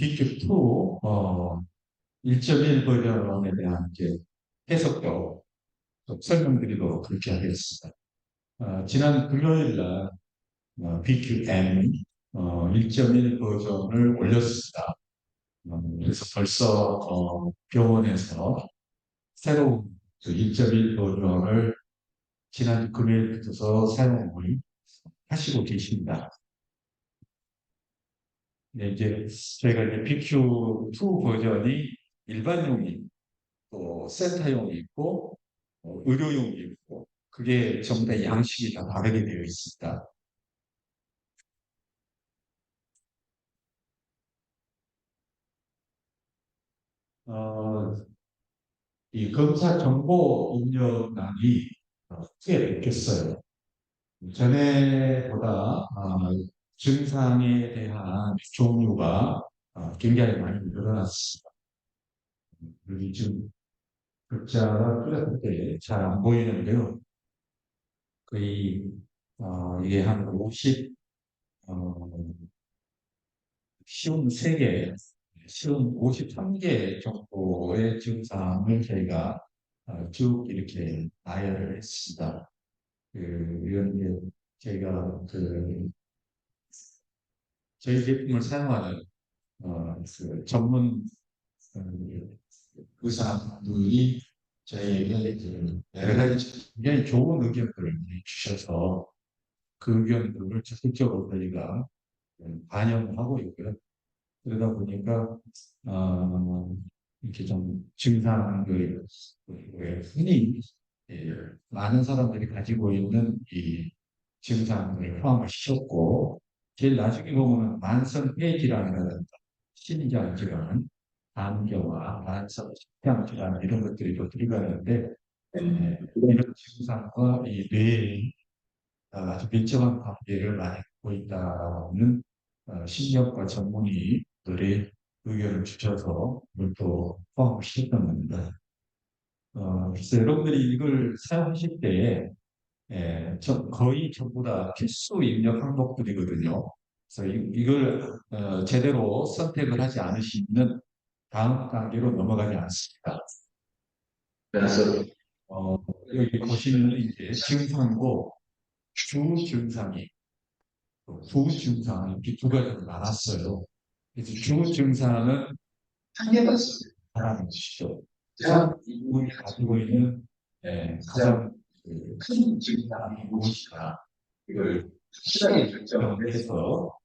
BQ2 1.1 버전에 대한 이제 해석도 좀 설명드리도록 그렇게 하겠습니다. 지난 금요일 날 BQM 1.1 버전을 올렸습니다. 그래서 벌써 병원에서 새로운 1.1 버전을 지난 금요일부터 사용을 하시고 계십니다. 네, 이제 저희가 이제 BQ2 버전이 일반용이 또 센터용이 있고 의료용이 있고 그게 전부 다 양식이 다 다르게 되어 있습니다. 어, 이 검사 정보 입력란이 크게 바뀌었어요. 전에보다 증상에 대한 종류가 굉장히 많이 늘어났습니다. 여기 지금 글자가 뚜렷할 때 잘 안 보이는데요. 거의 이게 한 50, 쉬운 3개, 쉬운 53개 정도의 증상을 저희가 쭉 이렇게 나열을 했습니다. 이런 게 저희가 저희 제품을 사용하는 그 전문 어, 의사분들이 저희에게 여러 가지 굉장히 좋은 의견들을 주셔서 그 의견들을 적극적으로 저희가 반영을 하고 있고요. 그러다 보니까 이렇게 좀 증상을 흔히 많은 사람들이 가지고 있는 이 증상을 포함을 시켰고 제일 나중에 보면 만성폐질환이라든가 심장질환, 암경화, 만성식량질환 이런 것들이 또 들어가는데 이런 증상과 이 뇌의 아주 밀접한 관계를 많이 갖고 있다는 심리학과 전문의들의 의견을 주셔서 이걸 또 포함을 시켰던 겁니다. 그래서 여러분들이 이걸 사용하실 때 거의 전부 다 필수 입력 항목들이거든요. 그래서 이걸 제대로 선택을 하지 않으시면 다음 단계로 넘어가지 않습니다. 그래서 어, 여기 보시면 이제 증상고 주 증상이 부증상이 이렇게 두 가지로 나눴어요. 그래서 주 증상은 한 개만 말하는 것이죠. 이 부분이 가지고 있는 가장 큰 증상이 무엇이냐 이걸 확실하게 결정을 해서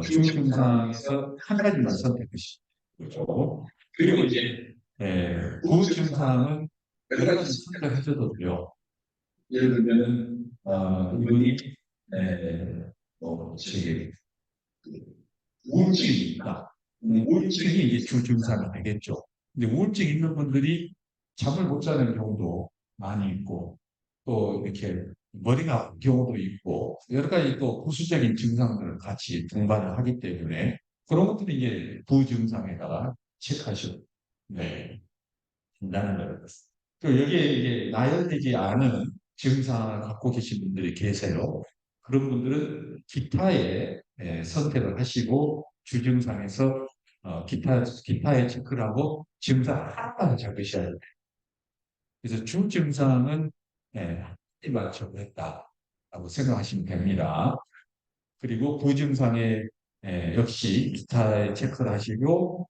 주 증상에서 한 가지만 선택하시죠. 그렇죠? 그리고 이제 부증상은 여러 가지 선택하셔도 돼요. 예를 들면 이분이 저기 우울증이 있다. 우울증이 이제 주 증상이 되겠죠. 근데 우울증 있는 분들이 잠을 못 자는 경우도 많이 있고 또 이렇게 머리가 아픈 경우도 있고 여러 가지 또 부수적인 증상들을 같이 동반을 하기 때문에 그런 것들이 이제 부증상에다가 체크하셔도 된다는 거예요. 또 여기에 이제 나열되지 않은 증상을 갖고 계신 분들이 계세요. 그런 분들은 기타에 선택을 하시고 주증상에서 기타에 체크를 하고 증상 하나만 적으셔야 돼요. 그래서 주증상은 한 맞춰고 했다라고 생각하시면 됩니다. 그리고 부증상에 역시 기타에 체크를 하시고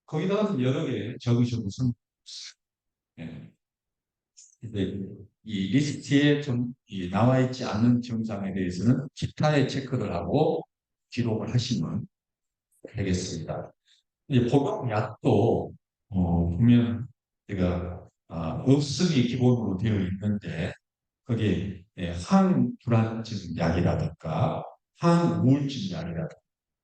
거기다가 여러 개 적으셔도 상관없어요. 근데 이 리스트에 좀 나와 있지 않은 증상에 대해서는 기타에 체크를 하고 기록을 하시면 되겠습니다. 이 복용약도 보면 제가 없음이 기본으로 되어 있는데 거기에 항불안증 약이라든가 항우울증 약이라든가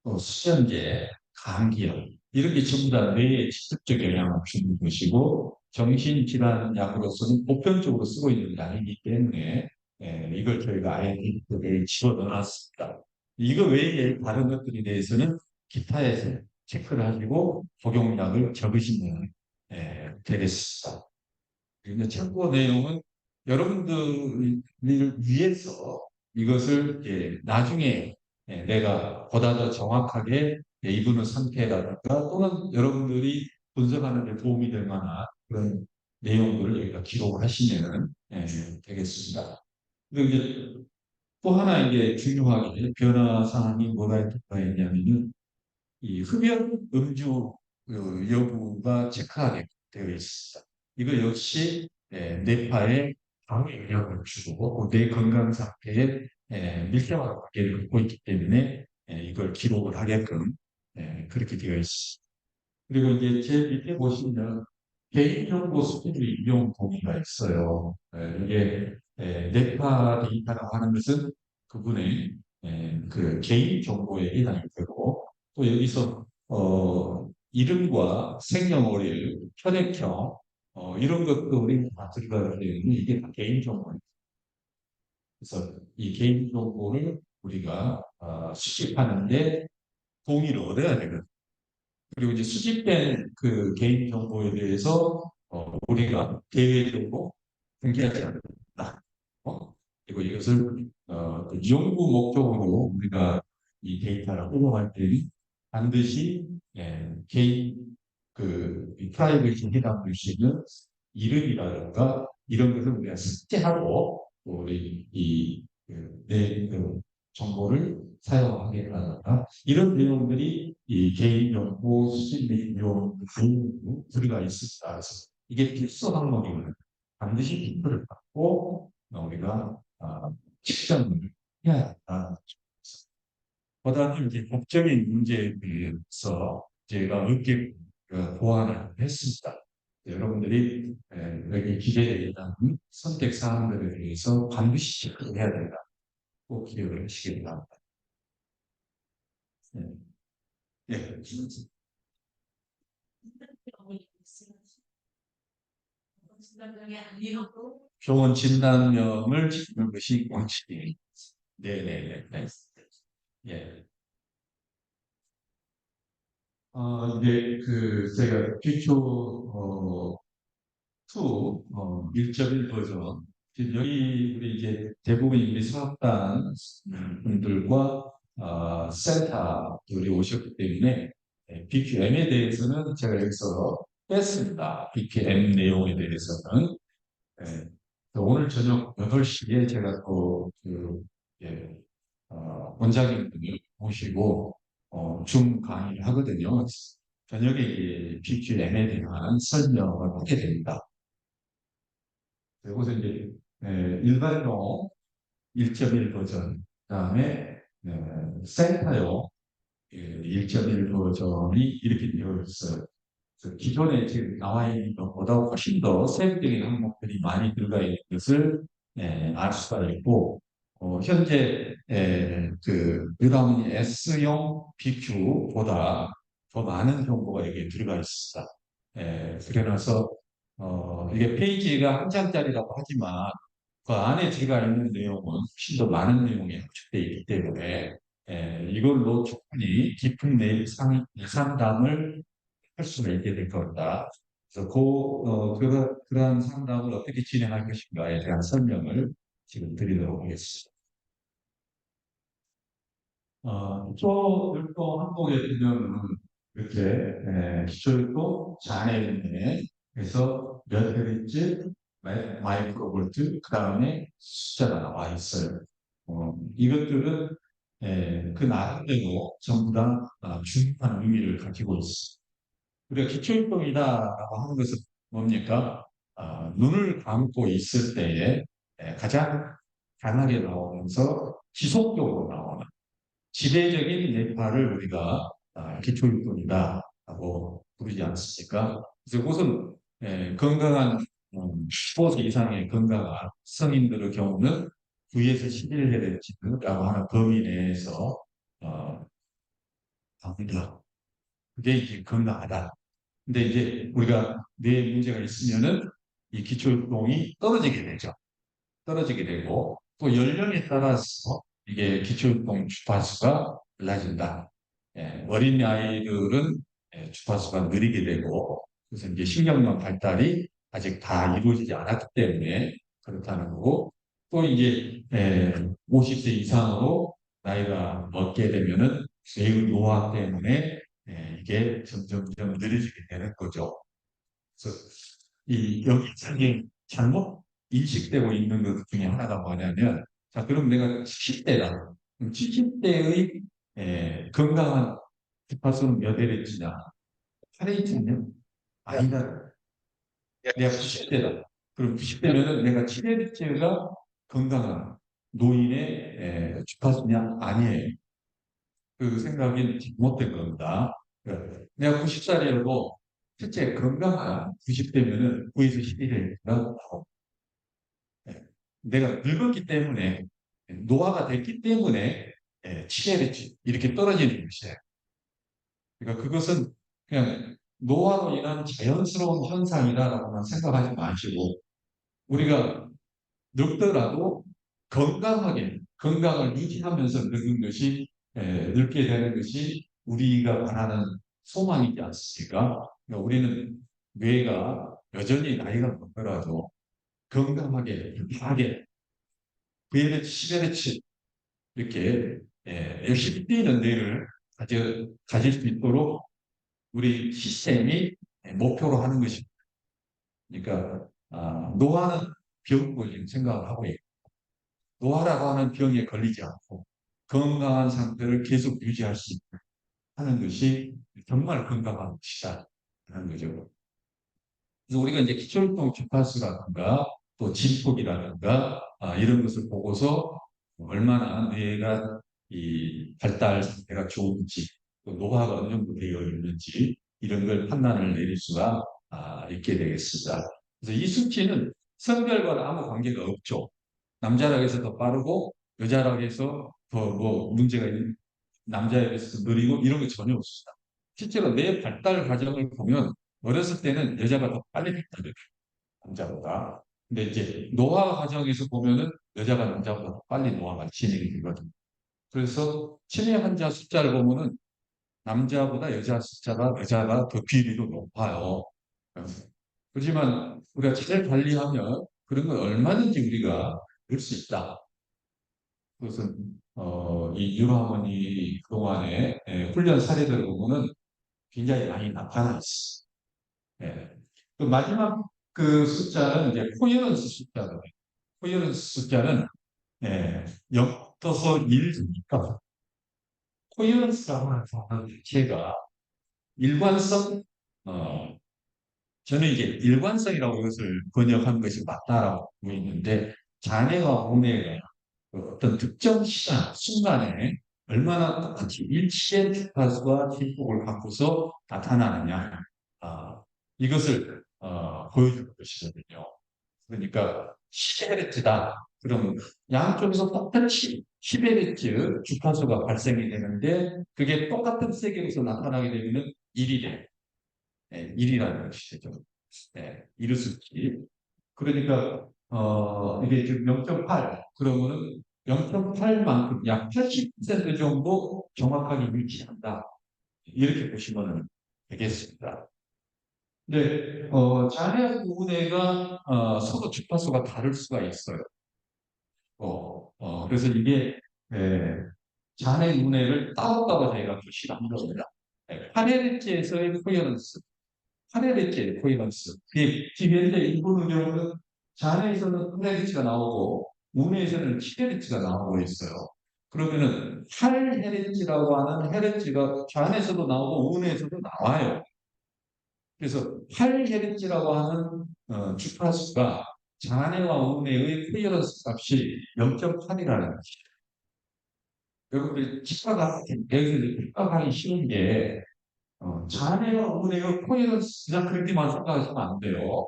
또 수면제, 감기약 이런 게 전부 다 뇌에 직접적 영향을 주는 것이고 정신질환약으로서는 보편적으로 쓰고 있는 약이기 때문에 이걸 저희가 아이디에 집어넣어놨습니다. 이거 외에 다른 것들에 대해서는 기타에서 체크를 하시고 복용량을 적으시면 되겠습니다. 그리고 참고 내용은 여러분들을 위해서 이것을 나중에 내가 보다 더 정확하게 이분의 상태라든가 또는 여러분들이 분석하는 데 도움이 될 만한 그런 내용들을 여기다 기록을 하시면 되겠습니다. 그리고 이제 또 하나 이게 중요하게 변화 사항이 뭐가 있냐면은 이 흡연 음주 여부가 체크하게 되어 있습니다. 이거 역시 뇌파에 강한 영향을 주고 뇌 건강 상태에 밀접한 관계를 갖고 있기 때문에 이걸 기록을 하게끔 그렇게 되어 있습니다. 그리고 이제 제 밑에 보시면 개인정보 수집의 이용 동의가 있어요. 이게 뇌파 데이터라고 하는 것은 그분의 그 개인 정보에 해당이 되고 또 여기서 이름과 생년월일, 혈액형 이런 것들이 다 들어가기 때문에 이게 다 개인 정보입니다. 그래서 이 개인 정보를 우리가 수집하는데 동의를 얻어야 되거든요. 그리고 이제 수집된 그 개인 정보에 대해서 우리가 대외적으로 공개하지 않는다. 그리고 이것을 그 연구 목적으로 우리가 이 데이터를 활용할 때는 반드시 개인 이 프라이버시 해당될 수 있는 이름이라든가 이런 것을 우리가 삭제하고 우리 그 정보를 사용하겠다든가 이런 내용들이 이 개인정보 수집 내용 들어가 있습니다. 그래서 이게 필수 항목이거든요. 반드시 빅을 받고 우리가 측정을 해야 한다. 보다는 이제 법적인 문제에 대해서 제가 어렵게 보완을 했습니다. 여러분들이 여기 기재되어 있는 선택 사항들에 대해서 반드시 체크를 해야 된다. 꼭 기억을 하시기 바랍니다. 네. 예. 병원 진단명을 찍는 것이 원칙이에요. 네네네. 네. 예. 이제 제가 기초, 2, 1.1 버전. 지금 여기 우리 이제 대부분 우리 사업단 분들과 센터들이 오셨기 때문에 BQM에 대해서는 제가 여기서 뺐습니다. BQM 내용에 대해서는. 예. 오늘 저녁 8시에 제가 예, 원장님들을 모시고 줌 강의를 하거든요. 저녁에 BQM에 대한 설명을 하게 됩니다. 그리고 이제 일반용 1.1 버전, 그다음에 센터용 1.1 버전이 이렇게 되어 있어요. 기존에 지금 나와 있는 것보다 훨씬 더 세부적인 항목들이 많이 들어가 있는 것을 알 수가 있고, 현재 그다음에 S용 BQ보다 더 많은 정보가 여기에 들어가 있습니다. 그래서 이게 페이지가 한 장짜리라고 하지만 그 안에 들어가 있는 내용은 훨씬 더 많은 내용이 합축되어 있기 때문에 이걸로 충분히 깊은 상담을 할 수가 있게 될 겁니다. 그래서 그러한 상담을 어떻게 진행할 것인가에 대한 설명을 지금 드리도록 하겠습니다. 기초율동 항목에 보면 이렇게 기초율동 잔해인데 그래서 몇 헤르츠, 마이크로볼트, 그 다음에 숫자가 나와 있어요. 이것들은 그 나름대로 전부 다 중요한 의미를 가지고 있습니다. 우리가 기초율동이다라고 하는 것은 뭡니까? 눈을 감고 있을 때에 가장 강하게 나오면서 지속적으로 나오는 지배적인 뇌파를 우리가 기초율동이다라고 부르지 않습니까? 그래서 그것은 건강한 15세 이상의 건강한 성인들의 경우는 9에서 11헤르츠라고 하는 범위 내에서 나옵니다. 그게 이제 건강하다. 근데 이제 우리가 뇌에 문제가 있으면은 이 기초율동이 떨어지게 되죠. 떨어지게 되고 또 연령에 따라서 이게 기초율동 주파수가 달라진다. 어린 아이들은 주파수가 느리게 되고 그래서 이제 신경망 발달이 아직 다 이루어지지 않았기 때문에 그렇다는 거고 또 이제 50세 이상으로 나이가 먹게 되면은 뇌의 노화 때문에 게 점점점 느려지게 되는 거죠. 그래서 이 여기저기 잘못 인식되고 있는 것 중에 하나가 뭐냐면, 자, 그럼 내가 70대다. 70대의 건강한 주파수는 몇 LH냐? 8H냐? 아니다. 내가 90대다. 그럼 90대면은 내가 7LH가 건강한 노인의 주파수냐? 아니에요. 그 생각이 잘못된 겁니다. 내가 90살이라도 실제 건강한 90대면은 9에서 11회가 내가 늙었기 때문에 노화가 됐기 때문에 치매를 이렇게 떨어지는 것이에요. 그러니까 그것은 그냥 노화로 인한 자연스러운 현상이다라고만 생각하지 마시고 우리가 늙더라도 건강하게 건강을 유지하면서 늙는 것이 늙게 되는 것이 우리가 바라는 소망이지 않습니까? 그러니까 우리는 뇌가 여전히 나이가 먹더라도 건강하게 편하게 9LH, 10LH 이렇게 열심히 뛰는 뇌를 가질 수 있도록 우리 시스템이 목표로 하는 것입니다. 그러니까 노화는 병을 생각을 하고 있고 노화라고 하는 병에 걸리지 않고 건강한 상태를 계속 유지할 수 있는 하는 것이 정말 건강한 것이다 하는 거죠. 그래서 우리가 이제 기초활동 주파수라든가 또 진폭이라든가 이런 것을 보고서 얼마나 뇌가 이 발달 상태가 좋은지 또 노화가 어느 정도 되어 있는지 이런 걸 판단을 내릴 수가 있게 되겠습니다. 그래서 이 수치는 성별과는 아무 관계가 없죠. 남자라고 해서 더 빠르고 여자라고 해서 더 뭐 문제가 있는 남자에 비해서 느리고 이런 게 전혀 없습니다. 실제로 뇌 발달 과정을 보면 어렸을 때는 여자가 더 빨리 발달해요. 남자보다. 근데 이제 노화 과정에서 보면은 여자가 남자보다 더 빨리 노화가 진행이 되거든요. 그래서 치매 환자 숫자를 보면은 남자보다 여자가 더 비율이 높아요. 그렇지만 우리가 잘 관리하면 그런 건 얼마든지 우리가 늘 수 있다. 그것은 이 유로하모니 그동안의 훈련 사례들을 보면은 굉장히 많이 나타나 있습니다. 예. 그 마지막 그 숫자는 이제 코어런스 숫자로 코어런스 숫자는 0부터 1이니까 코어런스라고 하는 단어 자체가 일관성 어, 저는 이제 일관성이라고 이것을 번역한 것이 맞다라고 보고 있는데 장애와 혼애가 어떤 특정 시간, 순간에 얼마나 똑같이 일치된 주파수와 진폭을 갖고서 나타나느냐. 이것을 보여주는 것이거든요. 그러니까 10Hz다. 그럼 양쪽에서 똑같이 10Hz 주파수가 발생이 되는데 그게 똑같은 세계에서 나타나게 되면 1이 돼. 1이라는 것이죠. 이르수치. 그러니까 이게 지금 0.8 그러면은 0.8만큼 약 80% 정도 정확하게 유지한다. 이렇게 보시면 되겠습니다. 근데 자네 구분회가 서로 주파수가 다를 수가 있어요. 그래서 이게 자네 구분회를 따로따로 저희가 표시를 한 겁니다. 8Hz에서의 코어런스, 8Hz의 코어런스. 지금 현재 일본 경우는 자네에서는 8Hz가 나오고 우뇌에서는 7Hz가 나오고 있어요. 그러면은 8Hz라고 하는 헤르츠가 좌뇌에서도 나오고 우뇌에서도 나와요. 그래서 8Hz라고 하는 주파수가 좌뇌와 우뇌의 클리어런스 값이 0.8이라는 것이죠. 여러분들이 여기서 집중하기 쉬운 게 좌뇌와 우뇌의 클리어런스 그냥 그렇게만 생각하시면 안 돼요.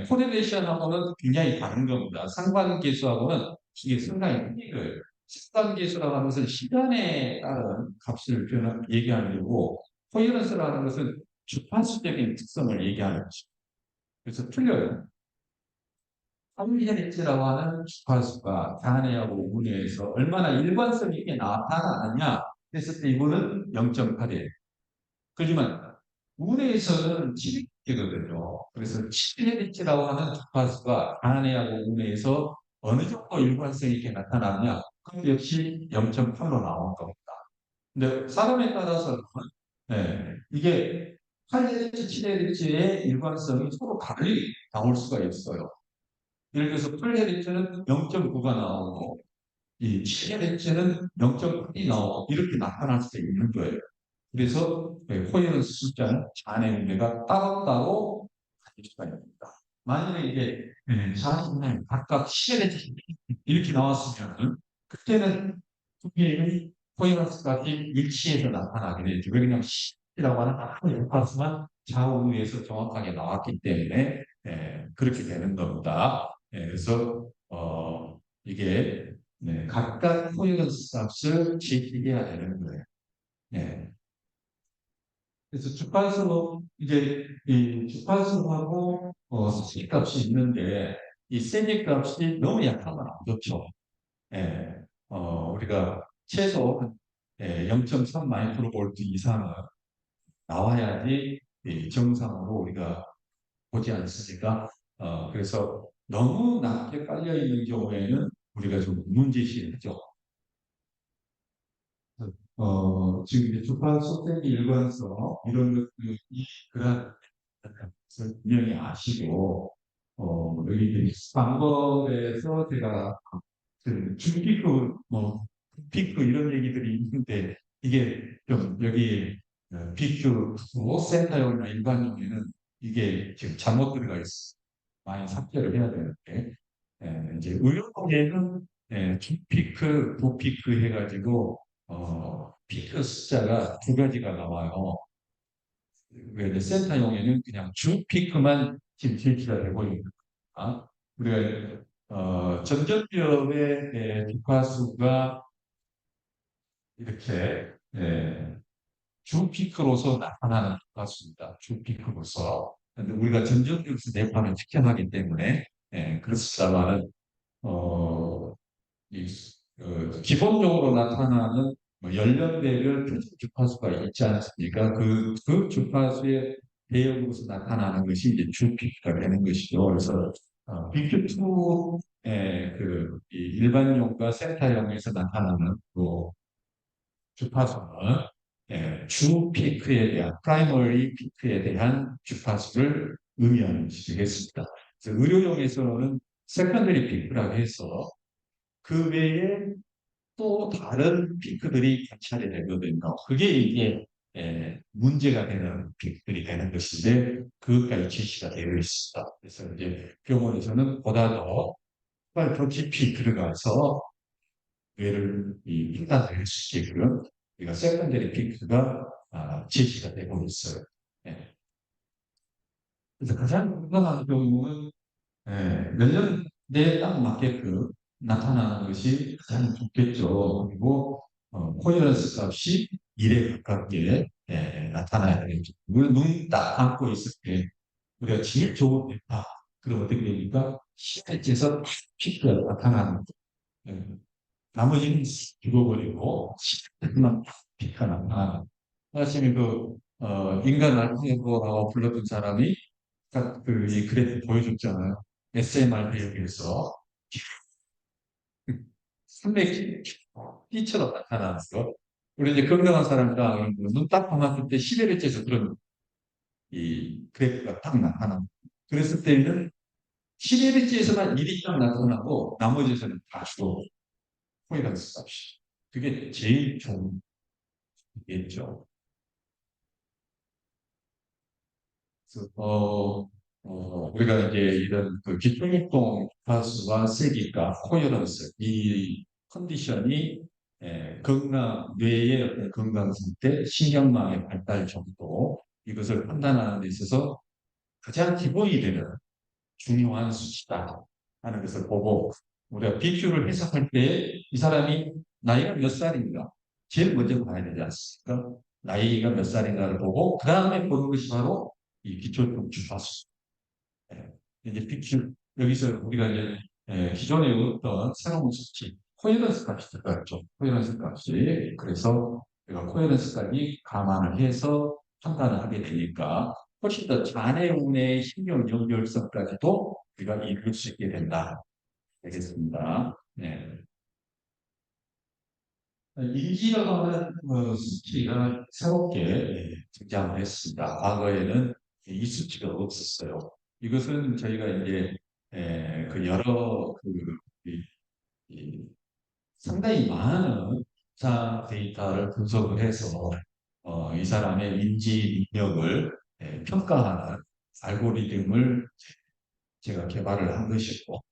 코릴레이션하고는 굉장히 다른 겁니다. 상관계수하고는 이게 상당히 틀리고요. 상관계수라고 하는 것은 시간에 따른 값을 얘기하는 거고 코일런스라는 것은 주파수적인 특성을 얘기하는 것입니다. 그래서 틀려요. 3Hz라고 하는 주파수가 단해하고 우뇌에서 얼마나 일관성 있게 나타나느냐 했을 때 이거는 0.8이에요. 그렇지만 우뇌에서는 7Hz거든요. 그래서 7Hz라고 하는 주파수가 단해하고 우뇌에서 어느 정도 일관성 있게 나타나느냐 그 역시 0.8로 나온 겁니다. 근데 사람에 따라서는 이게 8Hz, 7Hz의 일관성이 서로 다르게 나올 수가 있어요. 예를 들어서 8Hz는 0.9가 나오고 이 7Hz는 0.8이 나오고 이렇게 나타날 수 있는 거예요. 그래서 코헤런스 숫자는 잔해 문제가 따로따로 가질 수가 있습니다. 만약에 이게 자신의 각각 7Hz 이렇게 나왔으면 그때는 두 개의 코헤런스까지 일치해서 나타나게 되죠. 왜냐하면 10이라고 하는 한 값만 좌우에서 정확하게 나왔기 때문에 그렇게 되는 겁니다. 그래서 이게 각각 코헤런스 값을 지키해야 되는 거예요. 예. 그래서 주파수 이제 이 주파수하고 세기 값이 있는데 이 세기 값이 너무 약하면 안 좋죠. 예. 우리가 최소 0.3 마이크로볼트 이상은 나와야지 이 정상으로 우리가 보지 않습니까? 그래서 너무 낮게 깔려 있는 경우에는 우리가 좀 문제시를 하죠. 지금 이제 주파수 세기 일관성 이런 것들이 그런 것을 분명히 아시고 여기 방법에서 제가 그 중피크 뭐 피크 이런 얘기들이 있는데 이게 좀 여기 피크 센터용이나 일반용에는 이게 지금 잘못 들어가 있어 많이 삭제를 해야 되는데 이제 의료계에는 중피크, 고피크 해가지고 피크 숫자가 두 가지가 나와요. 왜 센터용에는 그냥 주 피크만 지금 제시가 되고 있는 겁니다. 우리가 전전기업의 주가수가 이렇게 주 피크로서 나타나는 주가수입니다. 주 피크로서. 근데 우리가 전전기업에서 내파는 측정하기 때문에 그렇습니다만은 어, 이, 기본적으로 나타나는 뭐 연령대별 표준 주파수가 있지 않습니까? 그 주파수의 대역으로서 나타나는 것이 이제 주피크가 되는 것이죠. 그래서 BQ2의 이 일반용과 센터용에서 나타나는 그 주파수는 주 피크에 대한 프라이머리 피크에 대한 주파수를 의미하는 것이겠습니다. 그래서 의료용에서는 세컨더리 피크라고 해서 그 외에 또 다른 피크들이 관찰이 되거든요. 그게 이게 문제가 되는 피크들이 되는 것인데 그것까지 제시가 되어 있습니다. 그래서 이제 병원에서는 보다 더 깊이 들어가서 뇌를 판단할 수 있게끔 우리가 세컨더리 피크가 제시가 되고 있어요. 예. 그래서 가장 궁금한 경우는 연령대에 딱 맞게끔 나타나는 것이 가장 좋겠죠. 그리고 코헤런스 값이 1에 가깝게 나타나야 되겠죠. 물론 눈딱 감고 있을 때 우리가 제일 좋은 데다 그럼 어떻게 되니까 실제에서 피크가 나타나는 거예요. 나머지는 죽어버리고 실제만 피크가 나타나는 사실 인간 알파고라고 불렀던 사람이 딱 이 그래프 보여줬잖아요. SMRP에서 300T처럼 나타나는 거. 우리 이제 건강한 사람이랑 눈딱 감았을 때 11일째에서 그런 이 그래프가 딱 나타납니다. 그랬을 때는 11일째에서만 일이 딱 나타나고 나머지에서는 다 죽어. 코이런스 없이. 그게 제일 좋은 겠죠. 그래서 우리가 이제 이런 그 기통活동 가수와 세기가 코어런스 이 컨디션이 건강 뇌의 어떤 건강 상태, 신경망의 발달 정도 이것을 판단하는 데 있어서 가장 기본이 되는 중요한 수치다 하는 것을 보고 우리가 BQ를 해석할 때 이 사람이 나이가 몇 살인가 제일 먼저 봐야 되지 않습니까? 나이가 몇 살인가를 보고 그 다음에 보는 것이 바로 이 기초적 주파수. 예, 이제 BQ 여기서 우리가 이제 기존에 어떤 새로운 수치 코헤런스 값이 들어갔죠. 코헤런스 값이 그래서 우리가 코헤런스까지 감안을 해서 판단을 하게 되니까 훨씬 더 잔해운의 신경 연결성까지도 우리가 이룰 수 있게 된다. 되겠습니다. 네. 인지라고 하는 수치가 새롭게 등장을 했습니다. 과거에는 이 수치가 없었어요. 이것은 저희가 이제 그 여러 이, 이 상당히 많은 사 데이터를 분석을 해서 이 사람의 인지 능력을 평가하는 알고리즘을 제가 개발을 한 것이고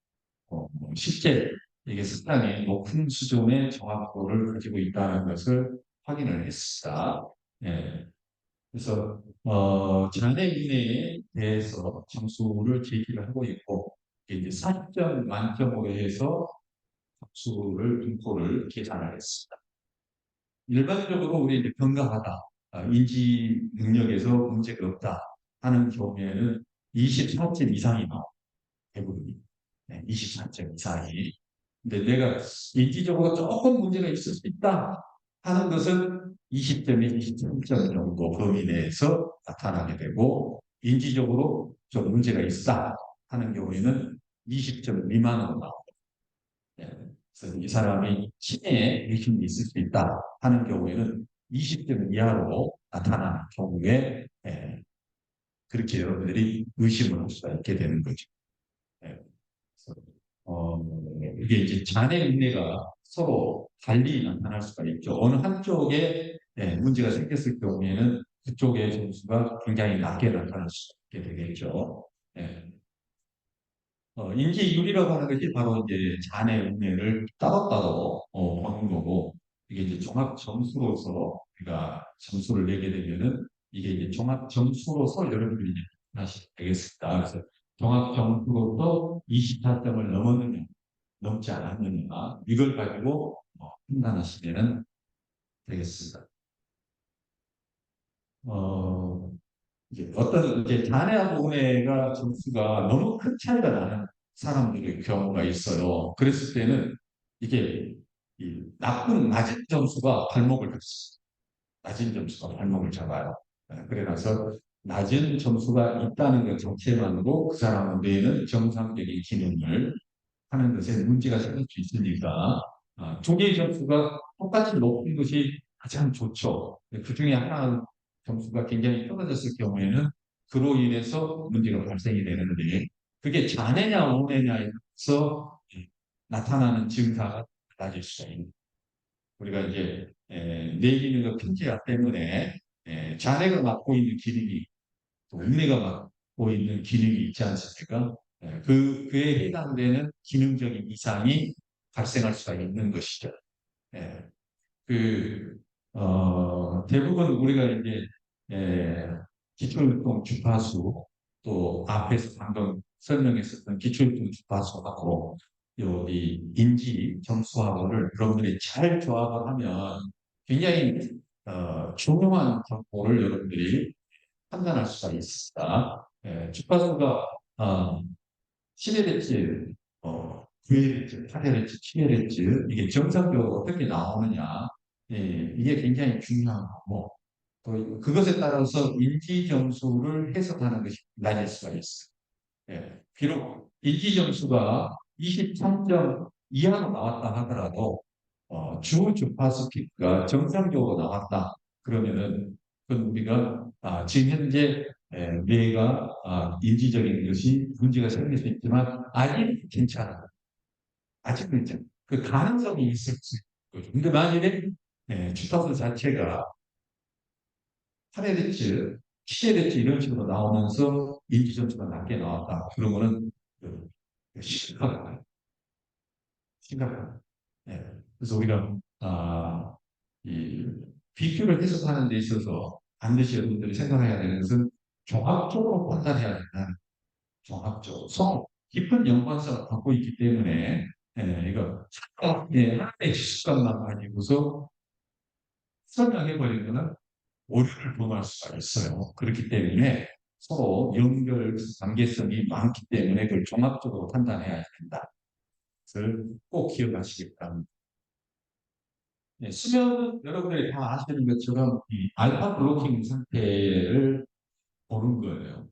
실제 이게 상당히 높은 수준의 정확도를 가지고 있다는 것을 확인을 했습니다. 예. 그래서 장애 인내에 대해서 점수를 제기를 하고 있고 이제 4점 만점으로 해서 점수를 분포를 계산을 했습니다. 일반적으로 우리 이제 건강하다, 인지 능력에서 문제가 없다 하는 경우에는 24점 이상이 나와요. 대부분이. 네, 24점 이상이. 근데 내가 인지적으로 조금 문제가 있을 수 있다 하는 것은 20점에서 23점 정도 범위 내에서 나타나게 되고 인지적으로 좀 문제가 있다 하는 경우에는 20점 미만으로 나옵니다. 예, 그래서 이 사람이 치매에 의심이 있을 수 있다 하는 경우에는 20점 이하로 나타나는 경우에 그렇게 여러분들이 의심을 할 수가 있게 되는 거죠. 예, 그래서 이게 이제 잔해 인내가 서로 달리 나타날 수가 있죠. 어느 한쪽에 문제가 생겼을 경우에는 그쪽의 점수가 굉장히 낮게 나타날 수 있게 되겠죠. 예. 인지율이라고 하는 것이 바로 이제 잔해 인내를 따로따로 보는 거고 이게 이제 종합 점수로서 우리가 점수를 내게 되면은 이게 이제 종합 점수로서 여러분들이 이제 하시면 되겠습니다. 그래서 종합 점수로서 24점을 넘었느냐 넘지 않았느냐 이걸 가지고 판단하시면 되겠습니다. 어, 이제 어떤 이제 자네하고 은혜가 점수가 너무 큰 차이가 나는 사람들의 경우가 있어요. 그랬을 때는 이게 이 낮은 점수가 발목을 잡습니다. 낮은 점수가 발목을 잡아요. 그래서 낮은 점수가 있다는 것 자체만으로 그 사람 뇌는 정상적인 기능을 하는 것에 문제가 생길 수 있으니까 두 개의 점수가 똑같이 높은 것이 가장 좋죠. 그 중에 하나 점수가 굉장히 떨어졌을 경우에는 그로 인해서 문제가 발생이 되는데 그게 자네냐 오네냐에서 나타나는 증상가 달라질 수가 있는 우리가 이제 뇌기능의 편제약 때문에 자네가 맡고 있는 기능이 또 은혜가 맡고 있는 기능이 있지 않습니까? 그에 해당되는 기능적인 이상이 발생할 수가 있는 것이죠. 예, 그, 대부분 우리가 이제, 기초율동 주파수, 또 앞에서 방금 설명했었던 기초율동 주파수하고, 여기 인지 점수하고를 여러분들이 잘 조합을 하면 굉장히, 중요한 정보를 여러분들이 판단할 수가 있습니다. 주파수가, 11Hz, 9Hz, 8Hz, 7Hz 이게 정상적으로 어떻게 나오느냐 이게 굉장히 중요한 거고 또 그것에 따라서 인지 점수를 해석하는 것이 달라질 수가 있어요. 비록 인지 점수가 23점 이하로 나왔다 하더라도 주 주파수 피크가 정상적으로 나왔다 그러면은 그건 우리가 지금 현재 뇌가 인지적인 것이 문제가 생길 수 있지만 아직 괜찮아. 아직 괜찮아. 그 가능성이 있을 수 있고. 근데 만일에 주파수 자체가 8Hz, 7Hz 이런 식으로 나오면서 인지 점수가 낮게 나왔다. 그러면은 심각하다. 심각하다. 그래서 우리가 이 BQ를 해석하는 데 있어서 반드시 여러분들이 생각해야 되는 것은 종합적으로 판단해야 된다는 종합적으로 깊은 연관성을 갖고 있기 때문에 이거 하나의 시각만 가지고서 설명해버리면 오류를 범할 수가 있어요. 그렇기 때문에 서로 연결 관계성이 많기 때문에 그걸 종합적으로 판단해야 된다. 그것을 꼭 기억하시기 바랍니다. 수면은 여러분들이 다 아시는 것처럼 이 알파 블로킹 상태를 보는 거예요.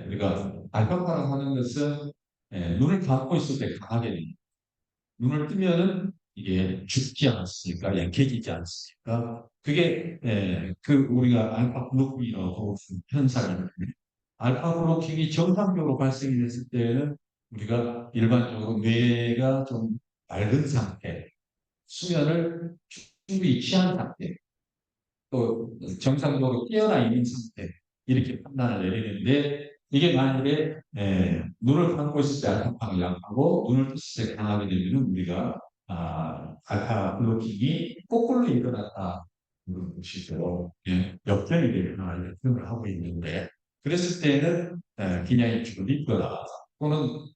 우리가 알파파라고 하는 것은 눈을 감고 있을 때 강하게 됩니다. 눈을 뜨면은 이게 죽지 않습니까? 약해지지 않습니까? 그게 그 우리가 알파 블루킹이라고 현상이거든요. 알파 블루킹이 정상적으로 발생이 됐을 때는 우리가 일반적으로 뇌가 좀 맑은 상태, 수면을 충분히 취한 상태, 또 정상적으로 깨어나 있는 상태 이렇게 판단을 내리는데 이게 만일에 눈을 감고 있을 때 알파파가 약하고 눈을 떴을 때 강하게 되면 우리가 알파 블로킹이 거꾸로 일어났다 그런 것이죠. 예, 역전이 되거나 역전을 하고 있는데 그랬을 때는 기량이 줄있거나 또는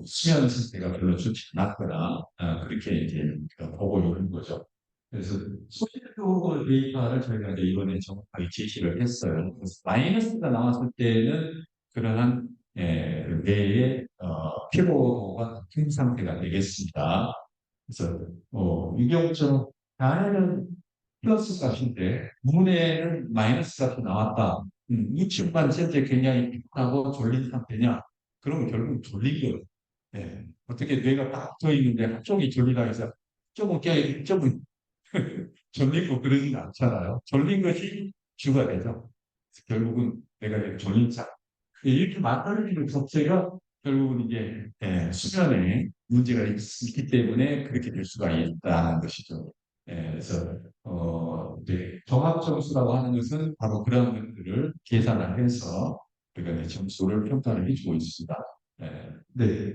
수면 상태가 별로 좋지 않았거나 그렇게 이제 우리가 보고 있는 거죠. 그래서 소비적 데이터를 저희가 이제 이번에 정확하게 제시를 했어요. 그래서 마이너스가 나왔을 때는 그러한 뇌의 피로도가 높은 상태가 되겠습니다. 그래서 이 경우처럼 단에는 플러스 값인데 문에는 마이너스 값이 나왔다. 우측만 현재 굉장히 피곤하고 졸린 상태냐? 그러면 결국 졸린 거예요. 어떻게 뇌가 딱 붙어 있는데 한쪽이 졸리다 해서 한쪽은 깨, 한쪽은 졸리고 그러지는 않잖아요. 졸린 것이 주가 되죠. 결국은 내가 이렇게 졸린 자. 이렇게 만들어지는 법체가 결국은 이제 수면에 문제가 있기 때문에 그렇게 될 수가 있다는 것이죠. 그래서 이제 종합점수라고 하는 것은 바로 그런 것들을 계산을 해서 우리가 이제 점수를 평가를 해주고 있습니다. 네,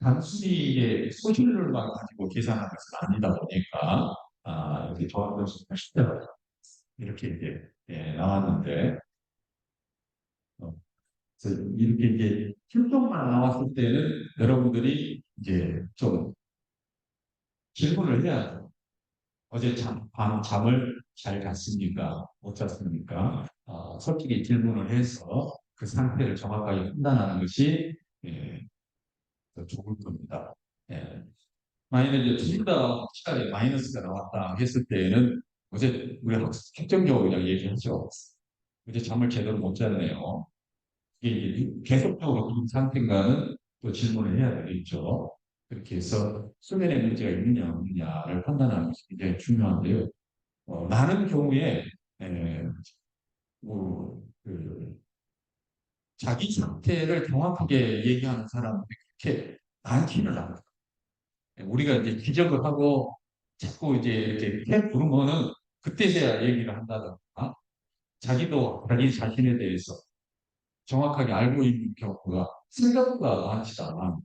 단순히 이게 소실률만 가지고 계산하는 것은 아니다 보니까 이렇게 종합점수 80대 이렇게 이제 나왔는데 어, 그래서 이렇게 이제 실적만 나왔을 때는 여러분들이 이제 좀 질문을 해야죠. 어제 밤 잠을 잘 잤습니까? 못 잤습니까? 솔직히 질문을 해서 그 상태를 정확하게 판단하는 것이 더 좋을 겁니다. 예. 만약에 이제 둘다 확실하게 마이너스가 나왔다 했을 때에는 어제 우리 학점적으로 그냥 얘기했죠. 어제 잠을 제대로 못 잤네요. 이게 계속적으로 그런 상태인가는 또 질문을 해야 되겠죠. 그렇게 해서 수면에 문제가 있느냐 없느냐를 판단하는 것이 굉장히 중요한데요. 많은 경우에 에, 그 자기 상태를 정확하게 얘기하는 사람들이 그렇게 많지는 않아요. 우리가 이제 기적을 하고 자꾸 이제 이렇게 해 부르면은 그때서야 얘기를 한다든가 자기도 자기 자신에 대해서 정확하게 알고 있는 경우가 생각보다 많지 않아.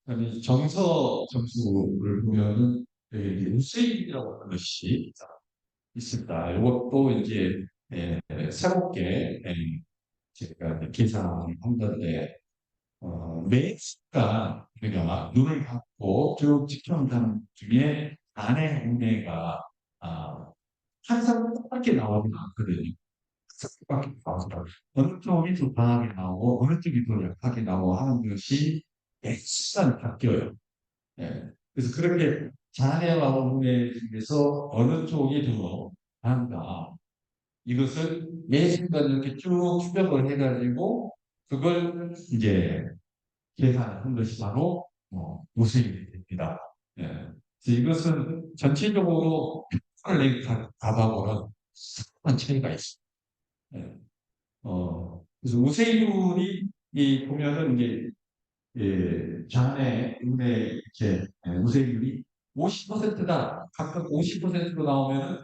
아니, 정서 점수를 보면은 우세이라고 하는 것이 있습니다. 이것도 이제 새롭게 제가 이제 계산을 한 건데 매수가 우리가 눈을 감고 쭉 지켜본 사람 중에 안의 행내가 항상 똑같게 나오진 않거든요. 뜻밖의 나오더라고요. 어느 쪽이 더 강하게 나오고 어느 쪽이 더 약하게 나오고 하는 것이 매 순간 바뀌어요. 예. 그래서 그렇게 자네와 운의 중에서 어느 쪽이 더 강한가 이것을 매 순간 이렇게 쭉 추적을 해가지고 그걸 이제 계산한 것이 바로 우수이 됩니다. 예. 그래서 이것은 전체적으로 평가를 답하고는 큰 차이가 있습니다. 예. 그래서 우세율이 이 보면은 이제 장내 인내 이제 우세율이 50%다 각각 50%로 나오면은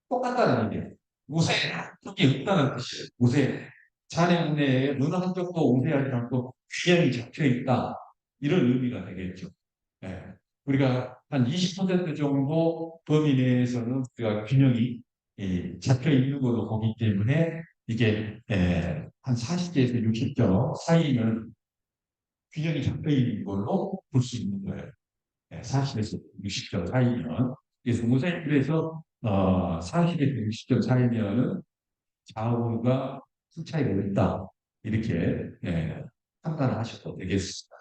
똑같다는 얘기예요. 우세가 쪽이 없다는 뜻이에요. 우세 장내 인내에 어느 한쪽도 우세하지 않고 균형이 잡혀 있다 이런 의미가 되겠죠. 예. 우리가 한 20% 정도 범위 내에서는 우리가 균형이 잡혀 있는 걸로 보기 때문에 이게 한 40개에서 60점 사이는 균형이 잡혀 있는 걸로 볼 수 있는 거예요. 40에서 60점 사이면 그래서 무사일에서 40에서 60점 사이면은 좌우가 큰 차이가 있다 이렇게 판단을 하셔도 되겠습니다.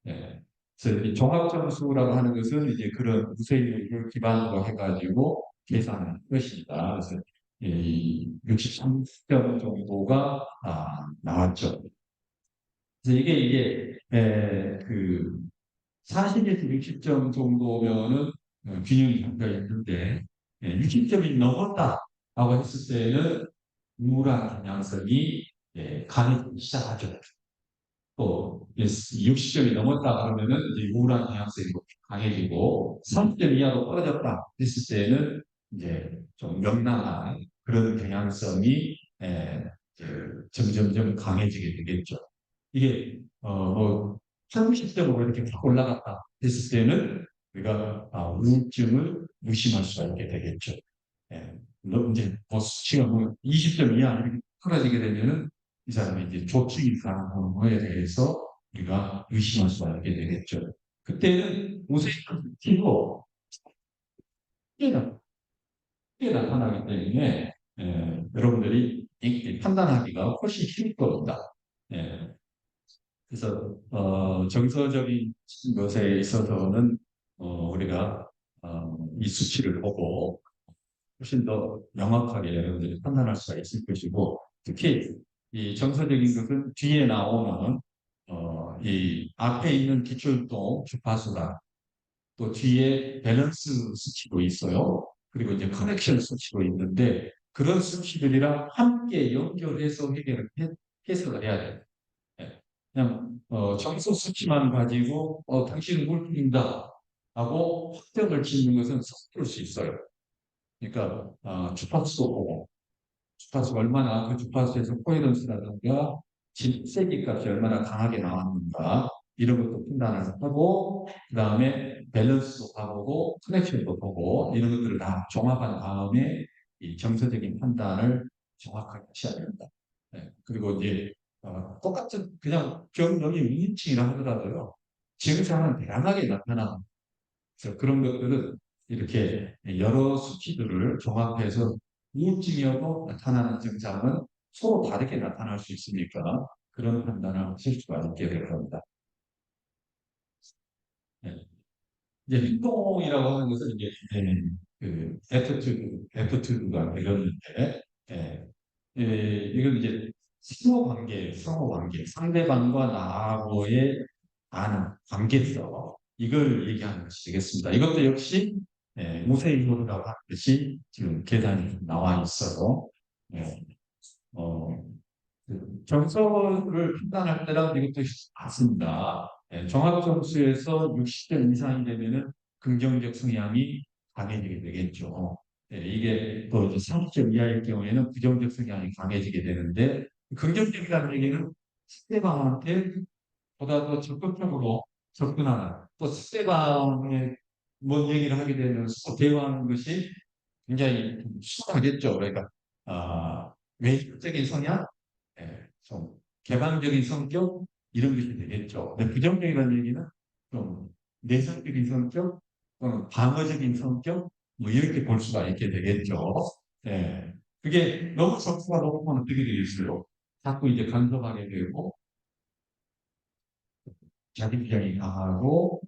예. 그래서 이 종합점수라고 하는 것은 이제 그런 우세율을 기반으로 해가지고 계산한 것입니다. 그래서 이 63점 정도가 나왔죠. 그래서 이게 그 40에서 60점 정도면은 균형이 담겨 있는데 60점이 넘었다라고 했을 때는 우울한 경향성이 강해지기 시작하죠. 또 60점이 넘었다 그러면은 이제 우울한 경향성이 강해지고 30점 이하로 떨어졌다 했을 때는 이제 좀 명랑한 그런 경향성이 점점점 강해지게 되겠죠. 이게 뭐 30점으로 이렇게 확 올라갔다 했을 때는 우리가 우울증을 의심할 수가 있게 되겠죠. 이제 뭐 수치가 뭐 20점 이하 이렇게 떨어지게 되면은 이 사람이 이제 조증이 가능한 거에 대해서 우리가 의심할 수가 있게 되겠죠. 그때는 우세히도 크게 크게 나타나기 때문에 여러분들이 판단하기가 훨씬 힘들 겁니다. 예, 그래서 정서적인 것에 있어서는 우리가 이 수치를 보고 훨씬 더 명확하게 여러분들이 판단할 수가 있을 것이고 특히 이 정서적인 것은 뒤에 나오는 이 앞에 있는 기초율동 주파수가 또 뒤에 밸런스 수치도 있어요. 그리고 이제 커넥션 수치도 있는데 그런 수치들이랑 함께 연결해서 해석을 해야 돼요. 예. 그냥 점수 수치만 가지고 당신은 물품이다 하고 확정을 짓는 것은 섣부를 수 있어요. 그러니까 주파수도 보고 주파수가 얼마나 그 주파수에서 코헤런스라든가 세기 값이 얼마나 강하게 나왔는가 이런 것도 판단을 하고 그 다음에 밸런스도 봐보고 커넥션도 보고 이런 것들을 다 종합한 다음에 이 정서적인 판단을 정확하게 하셔야 됩니다. 네. 그리고 이제 똑같은 그냥 병명이 우울증이라 하더라도요 증상은 다양하게 나타나는 그래서 그런 것들은 이렇게 여러 수치들을 종합해서 우울증이어도 나타나는 증상은 서로 다르게 나타날 수 있으니까 그런 판단을 하실 수가 있게 될 겁니다. 네. 이제 행동이라고 하는 것은 이제 그 애터튜드가 되었는데 예, 이건 이제 상호관계, 상대방과 나하고의 아는 관계성 이걸 얘기하는 것이 되겠습니다. 이것도 역시 모세이론이라고 하는 것이 지금 계단에 나와 있어요. 예, 어, 점수를 판단할 때랑 이것도 같습니다. 종합 점수에서 60점 이상이 되면은 긍정적 성향이 강해지게 되겠죠. 이게 또 이제 30점 이하일 경우에는 부정적 성향이 강해지게 되는데 긍정적이라는 얘기는 상대방한테 보다 더 적극적으로 접근하는 또 상대방의 뭔 얘기를 하게 되면서 대화하는 것이 굉장히 수월하겠죠. 그러니까 외적인 성향 좀 개방적인 성격 이런 것이 되겠죠. 근데 부정적이라는 얘기는 좀 내성적인 성격 또는 방어적인 성격 뭐 이렇게 볼 수가 있게 되겠죠. 예. 그게 너무 적수가 높으면 어떻게 되겠어요? 자꾸 이제 간섭하게 되고 자기 주장이 강하고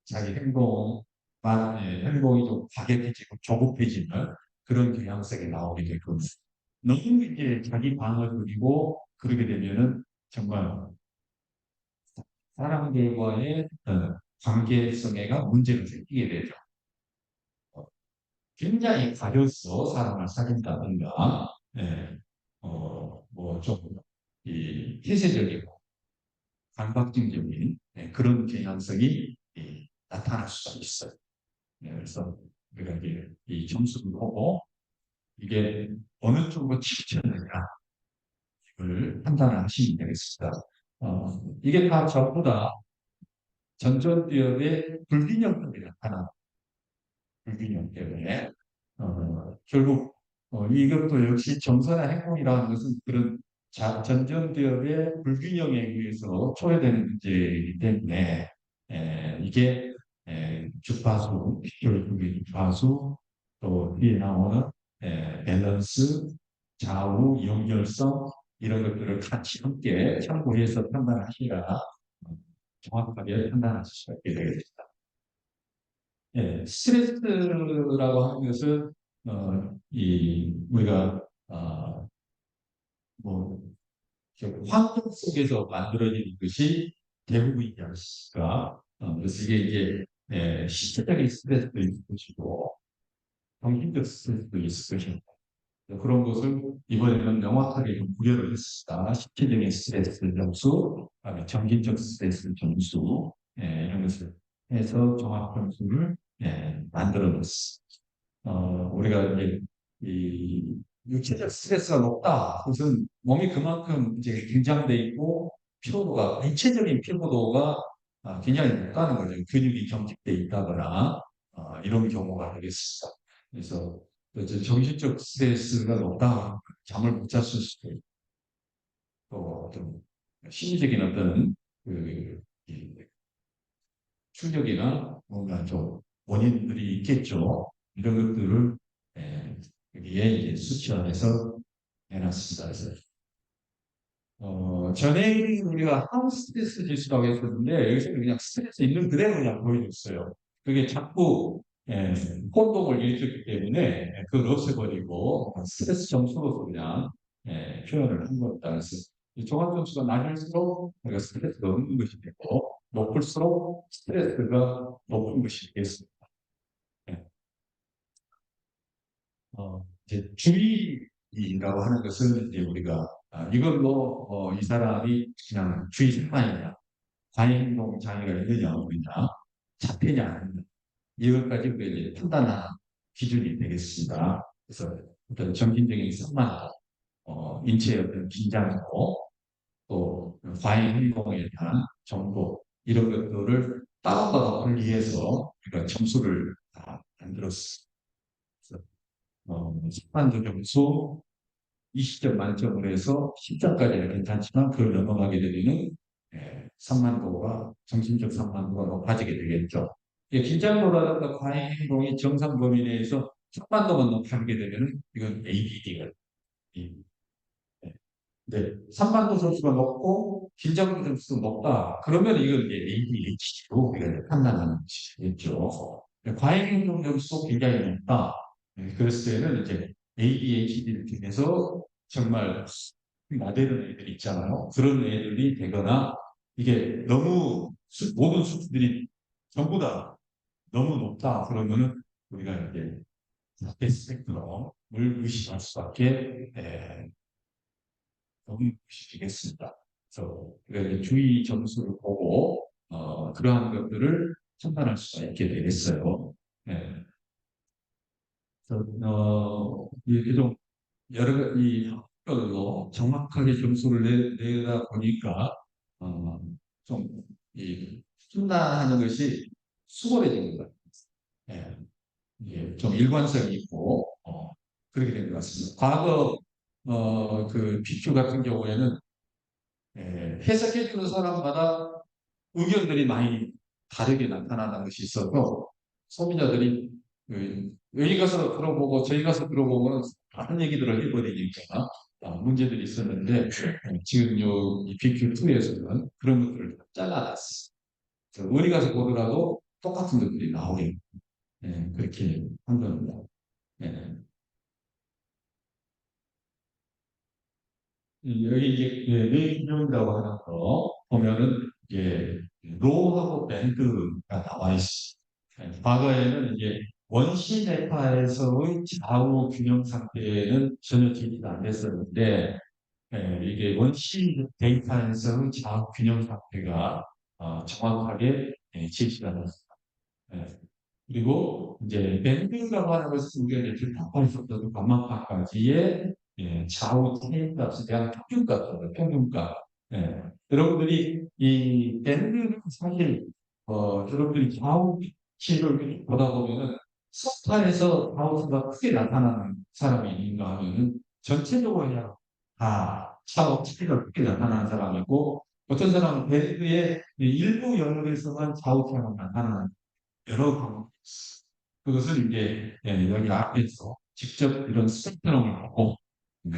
자기 행동이 좀 과격해지고 조급해지는 그런 경향성이 나오게 될 겁니다. 너무 이제 자기 방어적이고 그러게 되면은 정말 사람들과의 관계성에가 문제가 생기게 되죠. 어, 굉장히 가려서 사람을 사귄다든가, 뭐 좀, 이, 폐쇄적이고, 강박증적인 그런 경향성이 나타날 수가 있어요. 그래서 우리가 이제 이 점수를 보고 이게 어느 쪽으로 치우쳤느냐, 이걸 판단을 하시면 되겠습니다. 이게 다 전부 다 전전두엽의 불균형 때문에 나타나 불균형 때문에 결국 이것도 역시 정서나 행동이라는 것은 그런 전전두엽의 불균형에 의해서 초래되는 문제이기 때문에 이게 주파수, 결국의 주파수 또 뒤에 나오는 밸런스, 좌우, 연결성 이런 것들을 같이 함께 참고해서 판단하시라 정확하게 판단하실 수 있게 되겠습니다. 스트레스라고 하는 것은 우리가 뭐 환경 속에서 만들어지는 것이 대부분이지 않습니까? 그래서 이게 이제 신체적인 스트레스도 있을 것이고 정신적 스트레스도 있을 것입니다. 그런 것을 이번에는 명확하게 좀 구별을 했습니다. 신체적인 스트레스 점수, 그다음에 정신적 스트레스 점수, 이런 것을 해서 종합 점수를 만들어 놨습니다. 우리가 이제 이 육체적 스트레스가 높다. 그것은 몸이 그만큼 이제 긴장돼 있고 피로도가 인체적인 피로도가 굉장히 높다는 거죠. 근육이 경직돼 있다거나 이런 경우가 되겠습니다. 그래서 이제 정신적 스트레스가 높다. 잠을 못 잤을 수도 있고 또 어떤 심리적인 어떤 그 이 충격이나 뭔가 좀 원인들이 있겠죠. 이런 것들을 여기에 이제 수치화해서 해놨습니다. 그래서 전에 우리가 하우 스트레스 지수라고 했었는데 여기서는 그냥 스트레스 있는 그대로 그냥 보여줬어요. 그게 자꾸 혼동을 일으켰기 때문에 그걸 없애버리고 스트레스 점수로서 그냥 표현을 한 겁니다. 그래서 이 종합 점수가 낮을수록 우리가 스트레스가 없는 것이 되고 높을수록 스트레스가 높은 것이 되겠습니다. 예. 이제 주의라고 하는 것은 이제 우리가 이걸로 이 사람이 그냥 주의 생활이냐, 과잉행동 장애가 있느냐 없느냐, 자폐냐 아니냐 이것까지 우리가 이제 판단하는 기준이 되겠습니다. 그래서 어떤 정신적인 산만, 인체의 어떤 긴장도 또 과잉 행동에 대한 정보 이런 것들을 따로따로 분리해서 우리가 점수를 다 만들었습니다. 그래서 심판도 점수 20점 만점으로 해서 10점까지는 괜찮지만 그걸 넘어가게 되면 산만도가 정신적 산만도가 높아지게 되겠죠. 긴장도라든가 과잉 행동이 정상 범위 내에서 산만도만 높아지게 되면 이건 ADD가 네, 산만도 점수가 높고 긴장도 점수가 높다. 그러면 이건 이제 ADHD로 우리가 이제 판단하는 것이겠죠. 과잉 행동 점수 굉장히 높다. 그랬을 때는 이제 ADHD를 통해서 정말 나대는 애들 있잖아요. 그런 애들이 되거나 이게 너무 모든 수치들이 전부 다 너무 높다. 그러면은 우리가 이제 자폐 스펙트럼을 의심할 수밖에 없는 것이 되겠습니다. 그래서 우리가 이제 주의 점수를 보고 그러한 것들을 판단할 수가 있게 되겠어요. 네. 그래서 이렇게 좀 여러 이 학교별로 정확하게 점수를 내다 보니까 어, 좀이 판단하는 것이 수월해지는 것 같아요. 예, 이게 좀 일관성이 있고 그렇게 된 것 같습니다. 과거 그 PQ 같은 경우에는 해석해주는 사람마다 의견들이 많이 다르게 나타나는 것이 있어서 소비자들이 여기 가서 들어보고 저희 가서 들어보고는 다른 얘기들을 해버리니까 문제들이 있었는데 지금 이 BQ2에서는 그런 것들을 잘라놨어. 어디 가서 보더라도 똑같은 것들이 나오게 그렇게 한 겁니다. 예. 여기 이제 뇌기능이라고 하는 거 보면은 이제 로하고 밴드가 나와 있습니다. 과거에는 이제 원시 뇌파에서의 좌우 균형 상태는 전혀 제기가 안 됐었는데 이게 원시 데이터에서의 좌우 균형 상태가 정확하게 제시가 됐습니다. 예. 그리고 이제 밴딩이라고 하는 것은 우리가 이제 뒷판에서부터 감마파까지의 좌우 타입값에 대한 평균값입니다. 평균값. 예. 여러분들이 이 밴드는 사실 여러분들이 좌우 치를 보다 보면은 스타에서 좌우가 크게 나타나는 사람이 있는가 하면은 전체적으로 그냥 다 좌우 치가 크게 나타나는 사람이고 어떤 사람은 밴드의 일부 영역에서만 좌우 차가 나타나는 여러 방법이 있어. 그것을 이제 여기 앞에서 직접 이런 스펙트럼을 보고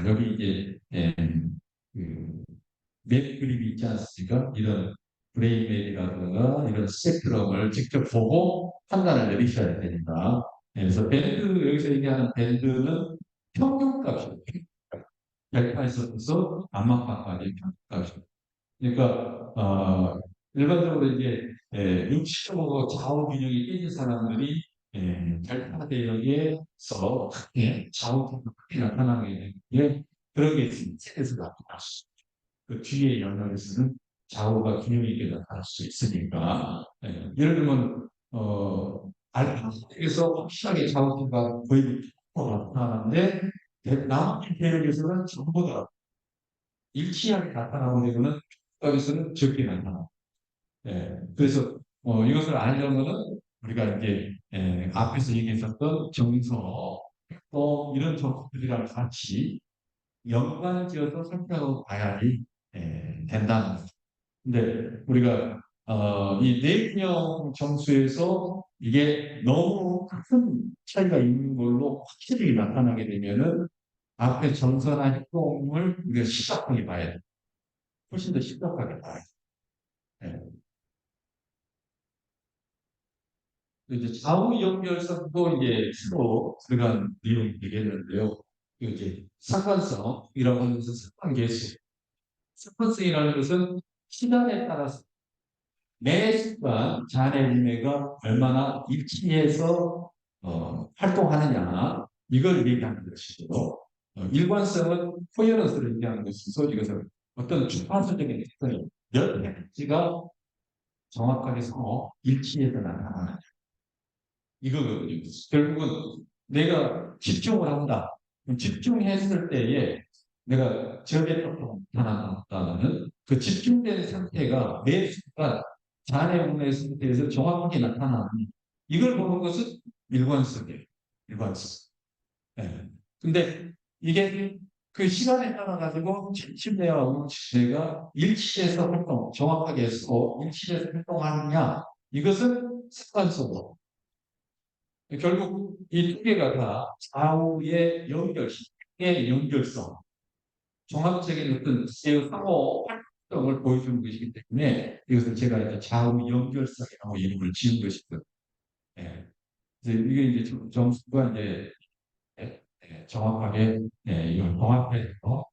여기 이제 그 맵 그림이 있지 않습니까? 이런 브레인맵이라든가 이런 스펙트럼을 직접 보고 판단을 내리셔야 됩니다. 그래서 밴드 여기서 얘기하는 밴드는 평균값이에요. 100에서 암막까지 평균값이에요. 그러니까 일반적으로 이제 육체적으로 좌우 균형이 깨진 사람들이 결타 대역에서 크게 좌우 크게 나타나게 되는 게 그런 게 있습니다. 책에서 나타날 수 있죠. 그 뒤에 영역에서는 좌우가 균형 있게 나타날 수 있으니까 예를 들면 알파에서 확실하게 좌우가 거의 나타나는데 나머지 대역에서는 전부 다 일치하게 나타나는 경우는 여기서는 적게 나타납니다. 그래서 이것을 알려면은 우리가 이제 앞에서 얘기했었던 정서 또 이런 정서들이랑 같이 연관지어서 살펴 봐야지 된다는 거죠. 근데 우리가 이 내균형 점수에서 이게 너무 큰 차이가 있는 걸로 확실히 나타나게 되면은 앞에 정서나 행동을 우리가 심각하게 봐야 돼. 훨씬 더 심각하게 봐야 돼. 이제 좌우 연결성도 이제 서로 들어간 내용이 되겠는데요. 이제 상관성이라고 하는 것은 상관계수. 상관성이라는 것은 시간에 따라서 매 순간 자네 인내가 얼마나 일치해서 활동하느냐 이걸 얘기하는 것이고 일관성은 코어런스를 얘기하는 것이죠. 이것은 어떤 주관적인 특성이 몇 가지가 정확하게 서로 일치해서 나타나는 이거거든요. 결국은 내가 집중을 한다. 집중했을 때에 내가 적에 나타난다는 그 집중된 상태가 매 순간 자내 운의 상태에서 정확하게 나타나는 이걸 보는 것은 일관성이에요. 일관성. 네. 근데 이게 그 시간에 따라 가지고 침대와 우침대가 일치해서 활동, 정확하게 해서 일치해서 활동하느냐 이것은 습관적으로 결국 이 두 개가 다 좌우의 연결의 연결성, 종합적인 어떤 제 상호 활동을 보여주는 것이기 때문에 이것을 제가 이제 좌우 연결성이라고 이름을 지은 것이거든요. 예. 이게 이제 점수가 이제 정확하게 이걸 종합해서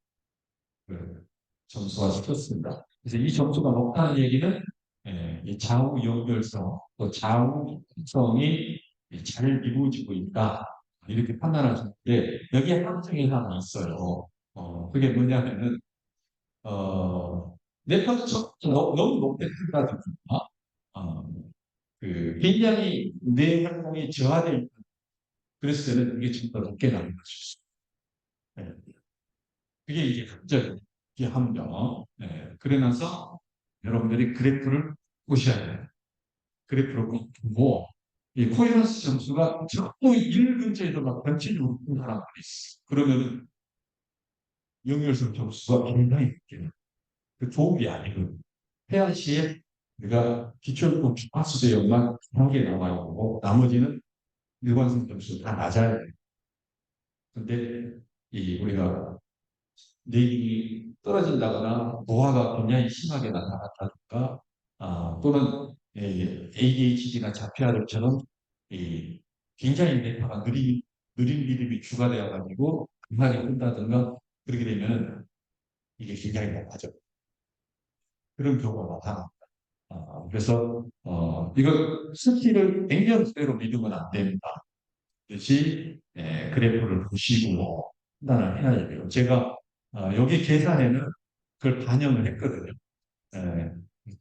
그 점수가 시켰습니다. 그래서 이 점수가 높다는 얘기는 이 좌우 연결성, 또 좌우성이 잘 이루어지고 있다. 이렇게 판단할 수 있는데, 여기에 함정이 하나 있어요. 그게 뭐냐면은, 네트워크 너무 높게 틀다든가, 어, 굉장히 내 활동이 저하되어 있다. 그랬을 때는 이게 좀 더 높게 나올 수 있어요. 그게 이제 함정, 이게 함정. 그러면서 여러분들이 그래프를 보셔야 돼요. 그래프를 보고, 이 코헤런스 점수가 자꾸 1 근처에서 막 변칙이 웃는 사람들이 있어. 그러면은 연결성 점수가 굉장히 높게 그 좋은 아니거든요. 해안 시에 우리가 기초교육 주파수대역만 한 개 나와야 되고, 나머지는 일관성 점수 다 낮아야 돼요. 근데 우리가 내일이 떨어진다거나 노화가 굉장히 심하게 나타났다든가 또는 ADHD나 자폐아들처럼 굉장히 뇌파가 느린 리듬이 주가 되어가지고 금방에 끈다든가 그렇게 되면 이게 굉장히 나빠져. 그런 경우가 나타납니다. 그래서 이거 스킬을 냉정대로 믿으면 안 됩니다. 역시 그래프를 보시고 판단을 해야 돼요. 제가 여기 계산에는 그걸 반영을 했거든요. 에,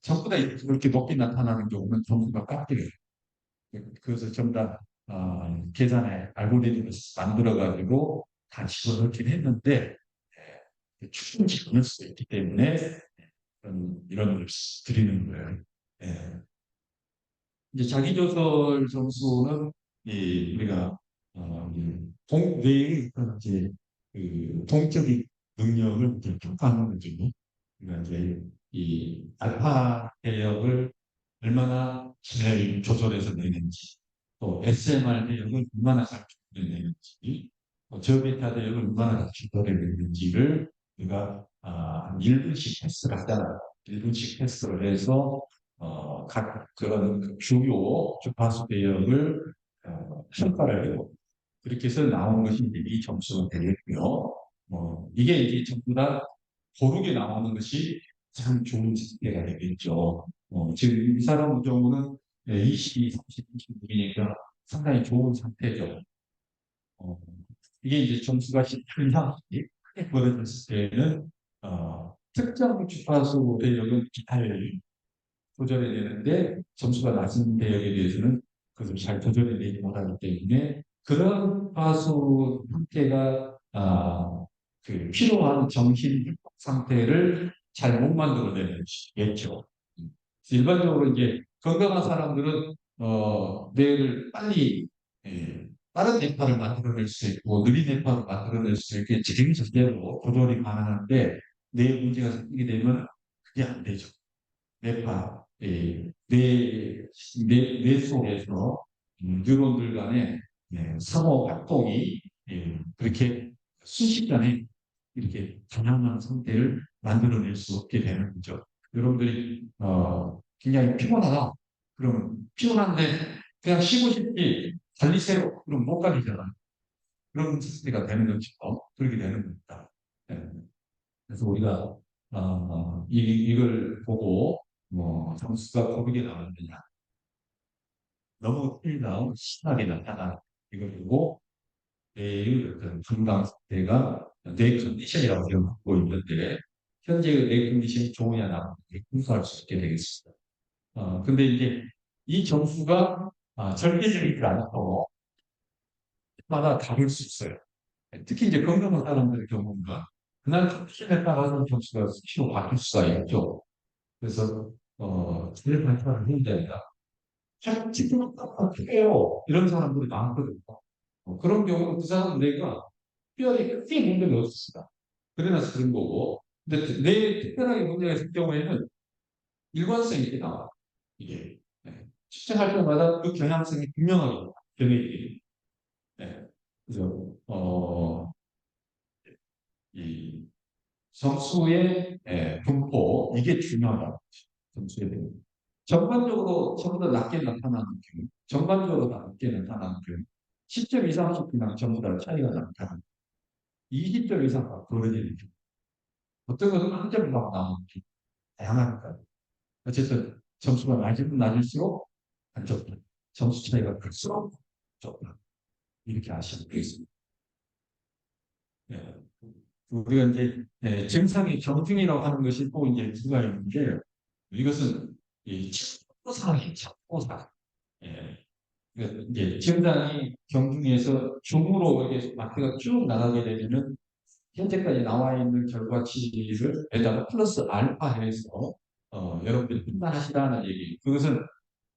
전부 다 이렇게 높게 나타나는 경우는 점수가 깎여요. 그래서 전부 다 계산에 알고리즘을 만들어가지고 다 집어넣긴 했는데 충분치 않을 수 있기 때문에 이런 걸 드리는 거예요. 예. 이제 자기조설 점수는 우리가 뇌의 이제 동적인 능력을 이제 평가하는 거죠. 그러니까 이제 이 알파 대역을 얼마나 잘 조절해서 내는지, 또 SMR 대역을 얼마나 잘 조절해내는지, 또 저베타 대역을 얼마나 잘 조절해내는지를 우리가 한 1분씩 테스트를 하잖아요. 1분씩 테스트를 해서 각 그런 그 주요 주파수 대역을 평가를 해요. 그렇게 해서 나온 것이 이제 이 점수가 되겠고요. 이게 이제 전부 다 고르게 나오는 것이 가장 좋은 상태가 되겠죠. 지금 이 사람 경우는 22, 30, 26이니까 상당히 좋은 상태죠. 어, 이게 이제 점수가 10점 이상이 크게 벌어졌을 때는 특정 주파수 대역은 잘 조절해야 되는데 점수가 낮은 대역에 대해서는 그것을 잘 조절해내지 못하기 때문에 그런 파수 상태가 그 필요한 정신 회복 상태를 잘 못 만들어내는 것이겠죠. 일반적으로 이제 건강한 사람들은 뇌를 빨리 빠른 뇌파를 만들어낼 수 있고 느린 뇌파를 만들어낼 수 있게 지름적대로 조절이 가능한데 뇌 문제가 생기게 되면 그게 안 되죠. 뇌파, 뇌 속에서 뉴런들 간의 상호 활동이 그렇게 순식간에 이렇게 다양한 상태를 만들어낼 수 없게 되는 거죠. 여러분들이 굉장히 피곤하다. 그러면 피곤한데 그냥 쉬고 싶지 달리세요. 그럼 못 달리잖아요. 그런 상태가 되는 거죠. 그렇게 되는 겁니다. 네. 그래서 우리가 이걸 보고 뭐 점수가 거르게 나왔느냐 너무 틀리다 심하게 나타나 이걸 보고 뇌의 어떤 건강 상태가 뇌 컨디션이라고 지금 갖고 있는데 현재의 뇌 컨디션이 좋으냐 나쁘냐 분석할 수 있게 되겠습니다. 근데 이제 이 점수가 절대적이지 않고 마다 다를 수 있어요. 특히 이제 건강한 사람들의 경우는 그날 컨디션에 따라서 점수가 수치로 바뀔 수가 있죠. 그래서 제일 발표를 해야 된다. 잘 지금 어떡해요? 이런 사람들이 많거든요. 그런 경우는 그 사람 내가 특별히 크게 문제가 없습니다. 그래서 그런 거고. 근데 내 특별하게 문제가 있을 경우에는 일관성이 있게 나와요. 이게. 네. 측정할 때마다 그 경향성이 분명하게 정해지게. 네. 그래서, 이 점수의 분포, 이게 중요하다. 점수에 대해. 전반적으로 전부 다 낮게 나타나는 경우, 전반적으로 다 낮게 나타나는 경우, 10점 이상씩 그냥 전부 다 차이가 나타나는 20점 이상 다 벌어지는 경우, 어떤 것은 한 점 이상 나오는 경우, 다양하니까. 어쨌든 점수가 낮으면 낮을수록 안 좋다. 점수 차이가 클수록 좋다. 이렇게 아시면 되겠습니다. 예. 우리가 이제 증상의 경중이라고 하는 것이 또 이제 두가 있는데 이것은 이 척도사항이에요. 척도사항. 예. 그러니까 이제 증상이 경중에서 중으로 이렇게 마크가 쭉 나가게 되면은 현재까지 나와 있는 결과치를 에다가 플러스 알파 해서 여러분들이 판단하시라는 얘기. 그것은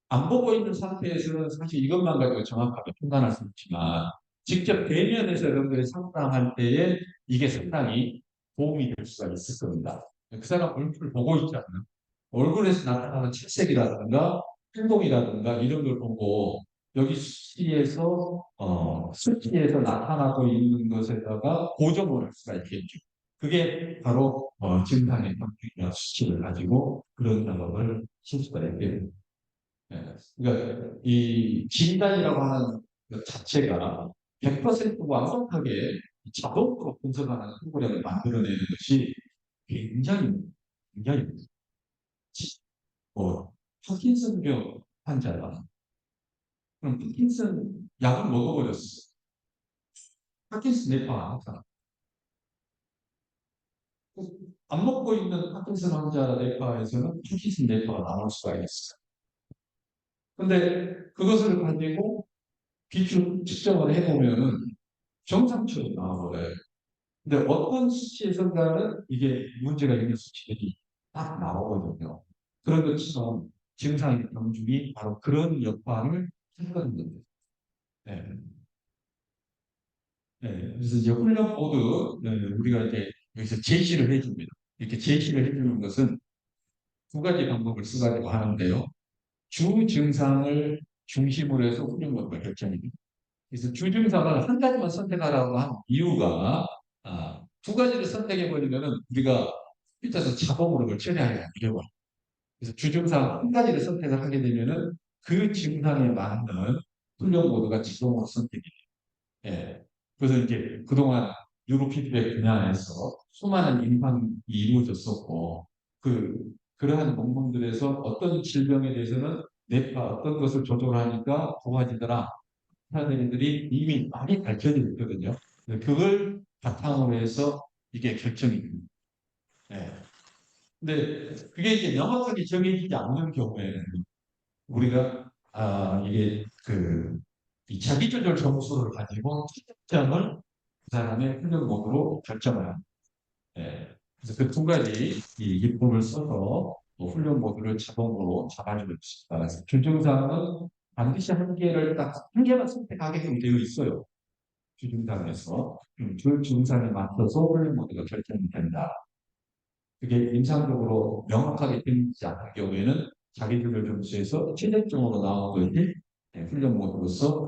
안 보고 있는 상태에서는 사실 이것만 가지고 정확하게 판단할 수 있지만 직접 대면에서 여러분들이 상담할 때에 이게 상당히 도움이 될 수가 있을 겁니다. 그 사람 얼굴을 보고 있지 않나? 얼굴에서 나타나는 채색이라든가 행동이라든가 이런 걸 보고 여기 수치에서 나타나고 있는 것에다가 고정을 할 수가 있겠죠. 그게 바로 증상의 형식이나 수치를 가지고 그런 작업을 실 수가 있겠죠. 예. 그러니까 이 진단이라고 하는 것 자체가 100% 완벽하게 자동으로 분석하는 프로그램을 만들어내는 것이 굉장히 굉장히 파킨슨병 환자가 그럼 파킨슨 약을 먹어버렸어. 파킨슨 뇌파가 나타나. 안 먹고 있는 파킨슨 환자 뇌파에서는 파킨슨 뇌파가 나올 수가 있어. 근데 그것을 가지고 기출 측정을 해보면은 정상적으로 나와버려요. 근데 어떤 수치에선가는 이게 문제가 있는 수치들이 딱 나오거든요. 그런 것처럼 증상의 경중이 바로 그런 역할을 하는 겁니다. 네. 네. 그래서 이제 훈련 보드 우리가 이제 여기서 제시를 해줍니다. 이렇게 제시를 해주는 것은 두 가지 방법을 써가지고 하는데요. 주 증상을 중심으로 해서 훈련 보드가 결정입니다. 그래서 주 증상을 한 가지만 선택하라고 한 이유가 두 가지를 선택해 버리면은 우리가 밑에서 자동으로 그걸 처리하기가 어려워요. 그래서 주 증상 한 가지를 선택을 하게 되면은 그 증상에 맞는 훈련 보드가 자동으로 선택이 돼요. 예. 그래서 이제 그동안 뉴로 피드백 분야에서 수많은 임상이 이루어졌었고 그 그러한 논문들에서 어떤 질병에 대해서는 뇌파 어떤 것을 조절하니까 좋아지더라 하는 애들이 이미 많이 밝혀져 있거든요. 그걸 바탕으로 해서 이게 결정이 됩니다. 예. 근데 그게 이제 명확하게 정해지지 않는 경우에는 우리가 이게 이 자기조절 점수를 가지고 채점을 그 사람의 훈련 모드로 결정을 합니다. 예. 그래서 그 두 가지 이 기법을 써서 훈련 모드를 자동으로 잡아주고 있습니다. 그래서 규정사항은 반드시 한 개만 선택하게끔 되어 있어요. 규정사항에서 그 증상에 맞춰서 훈련 모드가 결정이 된다. 그게 임상적으로 명확하게 되지 않는 경우에는 자기들을 점수에서 최종적으로 나온 것이 훈련 모드로서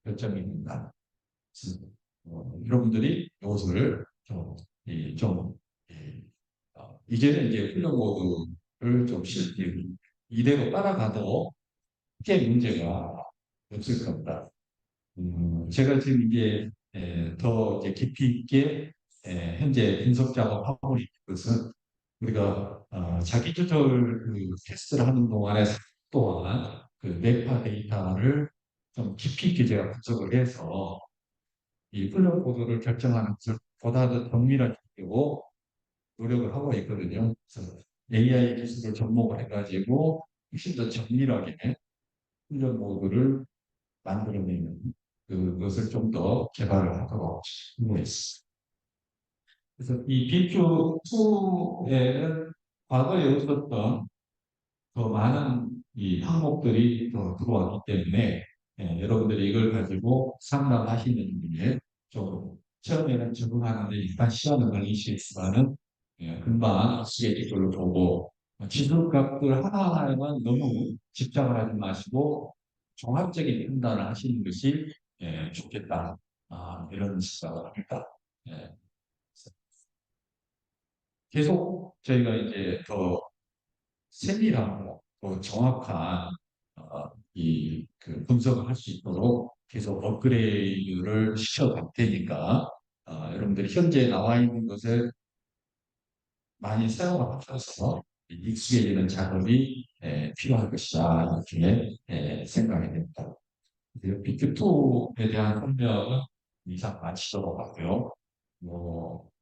결정이 된다. 여러분들이 이것을 좀 이제는 이제 훈련 모드를 좀 이대로 따라가도 크게 문제가 없을 겁니다. 제가 지금 이제 더 이제 깊이 있게 현재 분석 작업하고 있는 것은 우리가 자기 조절 테스트를 하는 동안에 또한 그 뇌파 데이터를 좀 깊이 있게 제가 분석을 해서 이 훈련 보도를 결정하는 것을 보다 더 정밀하게 하려고 노력을 하고 있거든요. 그래서 AI 기술을 접목을 해가지고 훨씬 더 정밀하게 훈련 모드를 만들어내는 그것을 좀 더 개발을 하도록 하고 있습니다. 그래서 이 BQ2에는 과거에 없었던 더 많은 이 항목들이 더 들어왔기 때문에 여러분들이 이걸 가지고 상담하시는 분에 좀 처음에는 적응하는데 일단 시간을 걸리시겠지만은 금방 스케줄을 보고 지수값들 하나하나에만 너무 집착을 하지 마시고 종합적인 판단을 하시는 것이 좋겠다. 이런 생각을 합니다. 예. 계속 저희가 이제 더 세밀하고 또 정확한 그 분석을 할 수 있도록 계속 업그레이드를 시켜갈 테니까 여러분들이 현재 나와 있는 것을 많이 사용하셔서 익숙해지는 작업이 필요할 것이다 이렇게 생각이 됩니다. 비트2에 대한 설명은 이상 마치도록 하고요. 뭐